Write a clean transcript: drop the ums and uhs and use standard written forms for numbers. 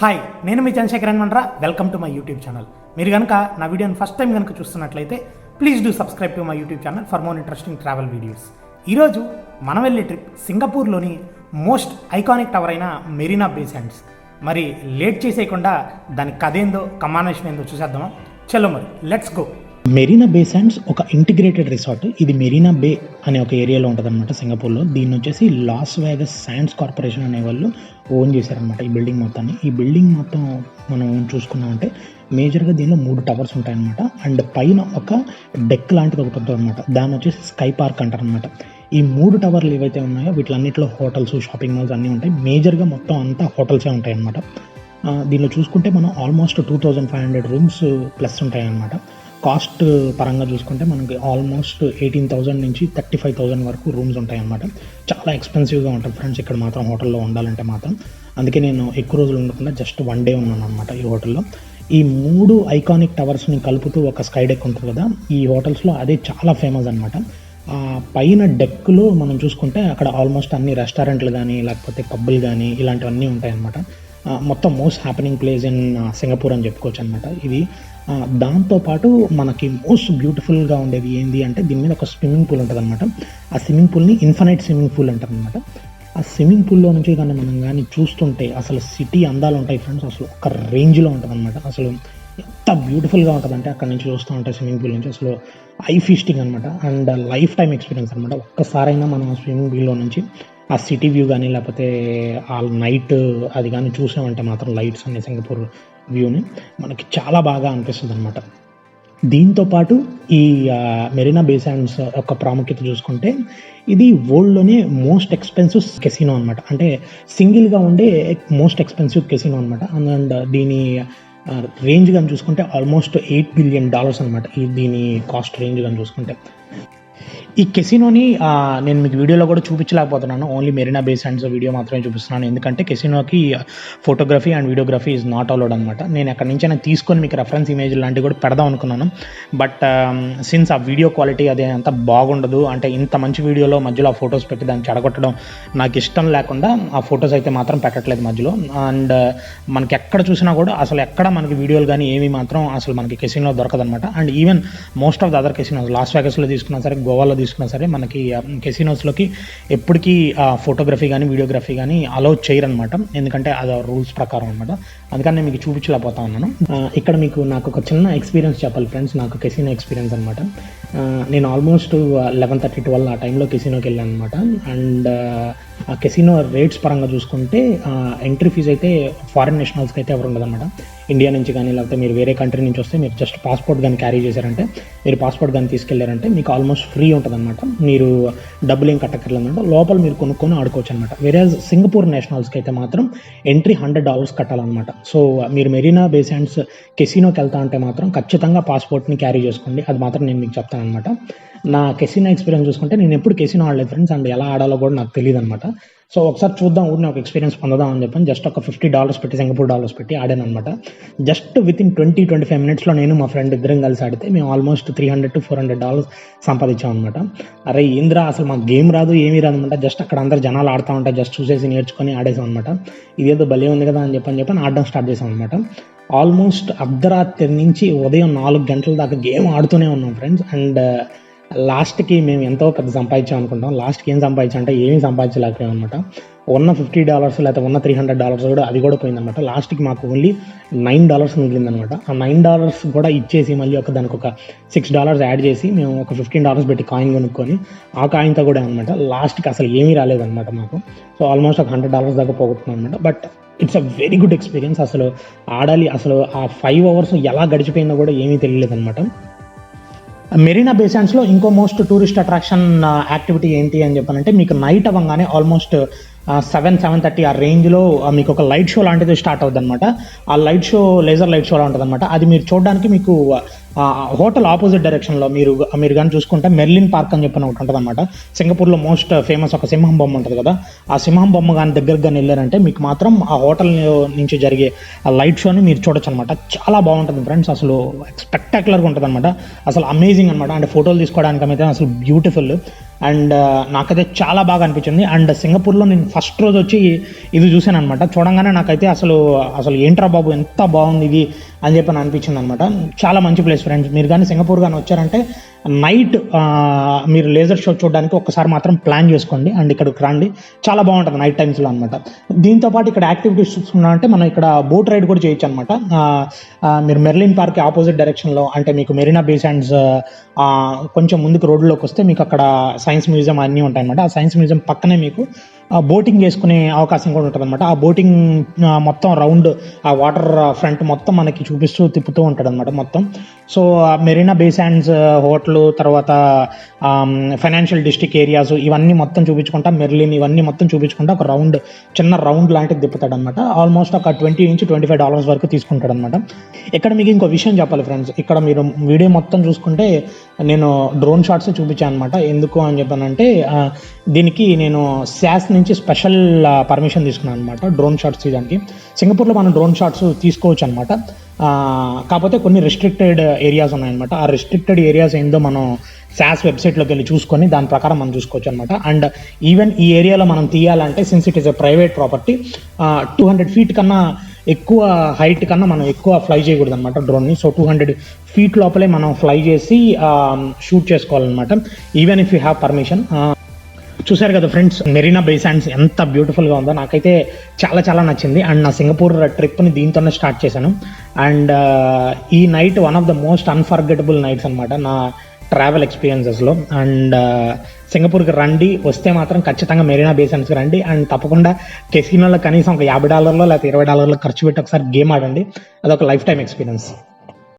Hi, నేను మీ Chandrasekharan Mandra. Welcome to my YouTube channel. మీరు కనుక నా వీడియోని ఫస్ట్ టైం కనుక చూస్తున్నట్లయితే please do subscribe to my YouTube channel for more interesting travel videos. ఈరోజు మనం వెళ్ళే ట్రిప్ సింగపూర్లోని మోస్ట్ ఐకానిక్ టవర్ అయిన మెరీనా బే శాండ్స్. మరి లేట్ చేసేయకుండా దాని కథేందో కమానేషన్ ఏందో చూసేద్దామా? చలో మరి let's go. Marina Bay Sands ఒక ఇంటిగ్రేటెడ్ రిసార్ట్. ఇది మెరీనా బే అనే ఒక ఏరియాలో ఉంటుంది అనమాట సింగపూర్లో. దీన్ని వచ్చేసి లాస్ వేగస్ శాండ్స్ కార్పొరేషన్ అనే వాళ్ళు ఓన్ చేశారనమాట ఈ బిల్డింగ్ మొత్తాన్ని. ఈ బిల్డింగ్ మొత్తం మనం చూసుకున్నామంటే మేజర్గా దీనిలో 3 టవర్స్ ఉంటాయన్నమాట. అండ్ పైన ఒక డెక్ లాంటిది ఒకటి ఉంటుంది అనమాట. దాన్ని వచ్చేసి స్కై పార్క్ అంటారనమాట. ఈ 3 టవర్లు ఏవైతే ఉన్నాయో వీటిలన్నింటిలో హోటల్స్, షాపింగ్ మాల్స్ అన్నీ ఉంటాయి. మేజర్గా మొత్తం అంతా హోటల్సే ఉంటాయి అన్నమాట. దీనిలో చూసుకుంటే మనం ఆల్మోస్ట్ 2500 రూమ్స్ ప్లస్ ఉంటాయన్నమాట. కాస్ట్ పరంగా చూసుకుంటే మనకి ఆల్మోస్ట్ 18,000 నుంచి 35,000 వరకు రూమ్స్ ఉంటాయన్నమాట. చాలా ఎక్స్పెన్సివ్గా ఉంటుంది ఫ్రెండ్స్ ఇక్కడ మాత్రం హోటల్లో ఉండాలంటే మాత్రం. అందుకే నేను ఎక్కువ రోజులు ఉండకుండా జస్ట్ 1 డే ఉన్నాను అనమాట ఈ హోటల్లో. ఈ 3 ఐకానిక్ టవర్స్ని కలుపుతూ ఒక స్కై డెక్ ఉంటుంది కదా, ఈ హోటల్స్లో అదే చాలా ఫేమస్ అనమాట. పైన డెక్లో మనం చూసుకుంటే అక్కడ ఆల్మోస్ట్ అన్ని రెస్టారెంట్లు కానీ లేకపోతే పబ్బులు కానీ ఇలాంటివన్నీ ఉంటాయన్నమాట. మొత్తం most happening place in Singapore అని చెప్పుకోవచ్చు అనమాట ఇది. దాంతోపాటు మనకి మోస్ట్ బ్యూటిఫుల్గా ఉండేది ఏంటి అంటే దీని మీద ఒక స్విమ్మింగ్ పూల్ ఉంటుంది అనమాట. ఆ స్విమ్మింగ్ పూల్ని ఇన్ఫినైట్ స్విమ్మింగ్ పూల్ అంటారు అనమాట. ఆ స్విమ్మింగ్ పూల్లో నుంచి కానీ మనం కానీ చూస్తుంటే అసలు సిటీ అందాలు ఉంటాయి ఫ్రెండ్స్. అసలు ఒక రేంజ్లో ఉంటుంది అనమాట. అసలు ఎంత బ్యూటిఫుల్గా ఉంటుందంటే అక్కడ నుంచి చూస్తూ ఉంటాయి స్విమ్మింగ్ పూల్ నుంచి అసలు ఐ ఫీస్టింగ్ అనమాట. అండ్ లైఫ్ టైం ఎక్స్పీరియన్స్ అనమాట. ఒక్కసారైనా మనం స్విమ్మింగ్ పూల్లో నుంచి ఆ సిటీ వ్యూ కానీ లేకపోతే ఆ నైట్ అది కానీ చూసామంటే మాత్రం లైట్స్ అనే సింగపూర్ వ్యూని మనకి చాలా బాగా అనిపిస్తుంది అనమాట. దీంతోపాటు ఈ మెరీనా బే శాండ్స్ యొక్క ప్రాముఖ్యత చూసుకుంటే ఇది వరల్డ్లోనే మోస్ట్ ఎక్స్పెన్సివ్ కెసినో అనమాట. అంటే సింగిల్గా ఉండే మోస్ట్ ఎక్స్పెన్సివ్ కెసినో అనమాట. అండ్ దీని రేంజ్ కానీ చూసుకుంటే ఆల్మోస్ట్ $8 బిలియన్ అనమాట. దీని కాస్ట్ రేంజ్ కానీ చూసుకుంటే ఈ కెసినోని నేను మీకు వీడియోలో కూడా చూపించలేకపోతున్నాను. Only Marina Bay Sands video మాత్రమే చూపిస్తున్నాను. ఎందుకంటే కెసినోకి photography and videography is not allowed అనమాట. నేను అక్కడి నుంచి తీసుకొని మీకు రెఫరెన్స్ ఇమేజ్ లాంటివి కూడా పెడదాం అనుకున్నాను. బట్ సిన్స్ ఆ వీడియో క్వాలిటీ అదే అంత బాగుండదు. అంటే ఇంత మంచి వీడియోలో మధ్యలో ఆ ఫొటోస్ పెట్టి దాన్ని చెడగొట్టడం నాకు ఇష్టం లేకుండా ఆ ఫొటోస్ అయితే మాత్రం పెట్టట్లేదు మధ్యలో. అండ్ మనకి ఎక్కడ చూసినా కూడా అసలు ఎక్కడ మనకి వీడియోలు కానీ ఏమి మాత్రం అసలు మనకి కెసినో దొరకదనమాట. And even most of the other casinos Las వేగస్లో తీసుకున్నా సరే, గోవాలో తీసుకున్నా సరే మనకి కెసినోస్లోకి ఎప్పటికీ ఫోటోగ్రఫీ కానీ వీడియోగ్రఫీ కానీ అలౌ చేయరనమాట. ఎందుకంటే అది రూల్స్ ప్రకారం అనమాట. అందుకని నేను మీకు చూపించలేకపోతా ఉన్నాను. ఇక్కడ నాకు ఒక చిన్న ఎక్స్పీరియన్స్ చెప్పాలి ఫ్రెండ్స్. నాకు కెసినో ఎక్స్పీరియన్స్ అనమాట. నేను ఆల్మోస్ట్ 11:30-12 ఆ టైంలో కెసినోకి వెళ్ళాను అనమాట. అండ్ ఆ కెసినో రేట్స్ పరంగా చూసుకుంటే ఎంట్రీ ఫీజు అయితే ఫారిన్ నేషనల్స్కి అయితే ఎవరు ఉండదన్నమాట. ఇండియా నుంచి కానీ లేకపోతే మీరు వేరే కంట్రీ నుంచి వస్తే మీరు జస్ట్ పాస్పోర్ట్ కానీ క్యారీ చేశారంటే, మీరు పాస్పోర్ట్ కానీ తీసుకెళ్లారంటే మీకు ఆల్మోస్ట్ ఫ్రీ ఉంటుంది అనమాట. మీరు డబ్బులు ఏం కట్టక్కర్లేదంటే లోపల మీరు కొనుక్కొని ఆడుకోవచ్చు అనమాట. వేరే సింగపూర్ నేషనల్స్కి అయితే మాత్రం ఎంట్రీ $100 కట్టాలన్నమాట. సో మీరు మెరీనా బే శాండ్స్ కెసినోకి వెళ్తా అంటే మాత్రం ఖచ్చితంగా పాస్పోర్ట్ని క్యారీ చేసుకోండి. అది మాత్రం నేను మీకు చెప్తాను అనమాట. నా కెసినో ఎక్స్పీరియన్స్ చూసుకుంటే నేను ఎప్పుడు కెసినో ఆడలేదు ఫ్రెండ్స్. అండ్ ఎలా ఆడాలో కూడా నాకు తెలియదు అనమాట. సో ఒకసారి చూద్దాం, ఊరిని ఒక ఎక్స్పీరియన్స్ పొందదాం అని చెప్పని జస్ట్ ఒక $50 పెట్టి సింగపూర్ డాలర్స్ పెట్టి ఆడాను అనమాట. జస్ట్ వితిన్ 20-25 మినిట్స్లో నేను మా ఫ్రెండ్ ఇద్దరం కలిసి ఆడితే మేము ఆల్మోస్ట్ $300 to $400 సంపాదించాం అనమాట. అరే ఏంద్రా అసలు మాకు గేమ్ రాదు ఏమీ రాదు అనమాట. జస్ట్ అక్కడ అందరు జనాలు ఆడుతూ ఉంటాయి, జస్ట్ చూసేసి నేర్చుకొని ఆడేసాం అనమాట. ఇదేదో భలే ఉంది కదా అని చెప్పని ఆడడం స్టార్ట్ చేసాం అనమాట. ఆల్మోస్ట్ అర్ధరాత్రి నుంచి ఉదయం 4 గంటల దాకా గేమ్ ఆడుతూనే ఉన్నాం ఫ్రెండ్స్. అండ్ లాస్ట్కి మేము ఎంతో పెద్ద సంపాదించాం అనుకుంటాం. లాస్ట్కి ఏం సంపాదించాం అంటే ఏమీ సంపాదించలేకపోయాం అనమాట. ఉన్న $50 లేకపోతే ఉన్న $300 కూడా అది కూడా పోయిందనమాట. లాస్ట్కి మాకు ఓన్లీ $9 మిగిలిందనమాట. ఆ $9 కూడా ఇచ్చేసి మళ్ళీ దానికి ఒక $6 యాడ్ చేసి మేము ఒక $15 పెట్టి కాయిన్ కొనుక్కొని ఆ కాయిన్తో కూడా అనమాట లాస్ట్కి అసలు ఏమీ రాలేదనమాట మాకు. సో ఆల్మోస్ట్ ఒక $100 దాకా పోగొట్టుకున్నాం అనమాట. But it's a very good experience. అసలు ఆడాలి, అసలు ఆ 5 hours ఎలా గడిచిపోయిందో కూడా ఏమీ తెలియలేదనమాట. మెరీనా బే శాండ్స్లో ఇంకో మోస్ట్ టూరిస్ట్ అట్రాక్షన్ యాక్టివిటీ ఏంటి అని చెప్పానంటే మీకు నైట్ అవ్వగానే ఆల్మోస్ట్ 7-7:30 ఆ రేంజ్లో మీకు ఒక లైట్ షో లాంటిది స్టార్ట్ అవుతుంది అనమాట. ఆ light show laser light shola ఉంటుంది అనమాట. అది మీరు చూడడానికి మీకు హోటల్ ఆపోజిట్ డైరెక్షన్లో మీరు కానీ చూసుకుంటే మెర్లిన్ పార్క్ అని చెప్పిన ఒకటి ఉంటుంది అనమాట. సింగపూర్లో మోస్ట్ ఫేమస్ ఒక సింహం బొమ్మ ఉంటుంది కదా, ఆ సింహం బొమ్మ కానీ దగ్గరకు కానీ వెళ్ళారంటే మీకు మాత్రం ఆ హోటల్ నుంచి జరిగే ఆ లైట్ షోని మీరు చూడొచ్చు అనమాట. చాలా బాగుంటుంది ఫ్రెండ్స్, అసలు స్పెక్టాక్యులర్గా ఉంటుంది అనమాట, అసలు అమేజింగ్ అనమాట. అంటే ఫోటోలు తీసుకోవడానికి అయితే అసలు బ్యూటిఫుల్. అండ్ నాకైతే చాలా బాగా అనిపించింది. అండ్ సింగపూర్లో నేను ఫస్ట్ రోజు వచ్చి ఇది చూశాను అనమాట. చూడంగానే నాకైతే అసలు ఏంట్రా బాబు ఎంత బాగుంది ఇది అని చెప్పి అనిపించింది అనమాట. చాలా మంచి ప్లేస్ ఫ్రెండ్స్. మీరు కానీ సింగపూర్ కానీ వచ్చారంటే నైట్ మీరు లేజర్ షో చూడడానికి ఒక్కసారి మాత్రం ప్లాన్ చేసుకోండి అండ్ ఇక్కడికి రండి, చాలా బాగుంటుంది నైట్ టైమ్స్లో అనమాట. దీంతోపాటు ఇక్కడ యాక్టివిటీస్ చూసుకున్నారంటే మనం ఇక్కడ బోట్ రైడ్ కూడా చేయొచ్చు అనమాట. మీరు మెర్లిన్ పార్క్ ఆపోజిట్ డైరెక్షన్లో అంటే మీకు మెరీనా బే శాండ్స్ కొంచెం ముందుకు రోడ్లోకి వస్తే మీకు అక్కడ సైన్స్ మ్యూజియం అన్నీ ఉంటాయన్నమాట. ఆ సైన్స్ మ్యూజియం పక్కనే మీకు బోటింగ్ చేసుకునే అవకాశం కూడా ఉంటుంది అనమాట. ఆ బోటింగ్ మొత్తం రౌండ్ ఆ వాటర్ ఫ్రంట్ మొత్తం మనకి చూపిస్తూ తిప్పుతూ ఉంటుంది అనమాట మొత్తం. So Marina Bay sands hotel, తర్వాత ఫైనాన్షియల్ డిస్ట్రిక్ట్ ఏరియాస్ ఇవన్నీ మొత్తం చూపించుకుంటా, మెర్లిన్ ఇవన్నీ మొత్తం చూపించుకుంటా ఒక చిన్న రౌండ్ లాంటిది తిప్పుతాడు అనమాట. ఆల్మోస్ట్ ఒక $20 నుంచి $25 వరకు తీసుకుంటాడు అనమాట. ఇక్కడ మీకు ఇంకో విషయం చెప్పాలి ఫ్రెండ్స్, ఇక్కడ మీరు వీడియో మొత్తం చూసుకుంటే నేను డ్రోన్ షాట్స్ చూపించాను అనమాట. ఎందుకు అని చెప్పానంటే దీనికి నేను శాస్ నుంచి స్పెషల్ పర్మిషన్ తీసుకున్నాను అనమాట డ్రోన్ షాట్స్ తీయడానికి. సింగపూర్లో మనం డ్రోన్ షాట్స్ తీసుకోవచ్చు అనమాట, కాకపోతే కొన్ని రిస్ట్రిక్టెడ్ ఏరియాస్ ఉన్నాయన్నమాట. ఆ రిస్ట్రిక్టెడ్ ఏరియాస్ ఏందో మనం శాస్ వెబ్సైట్లోకి వెళ్ళి చూసుకొని దాని ప్రకారం మనం చూసుకోవచ్చు అనమాట. అండ్ ఈవెన్ ఈ ఏరియాలో మనం తీయాలంటే since it is a private property 200 feet కన్నా ఎక్కువ హైట్ కన్నా మనం ఎక్కువ ఫ్లై చేయకూడదు అనమాట డ్రోన్ని. సో 200 feet లోపలే మనం ఫ్లై చేసి షూట్ చేసుకోవాలన్నమాట, even if you have permission. చూశారు కదా ఫ్రెండ్స్, మెరీనా బే శాండ్స్ ఎంత బ్యూటిఫుల్గా ఉందో, నాకైతే చాలా చాలా నచ్చింది. అండ్ నా సింగపూర్ ట్రిప్ని దీంతోనే స్టార్ట్ చేశాను. అండ్ ఈ night one of the most unforgettable nights అనమాట నా ట్రావెల్ ఎక్స్పీరియన్సెస్లో. అండ్ సింగపూర్కి రండి, వస్తే మాత్రం ఖచ్చితంగా మెరీనా బే శాండ్స్కి రండి. అండ్ తప్పకుండా కెసినోలో కనీసం ఒక $50 లేకపోతే $20 ఖర్చు పెట్టి ఒకసారి గేమ్ ఆడండి, అదొక లైఫ్ టైం ఎక్స్పీరియన్స్.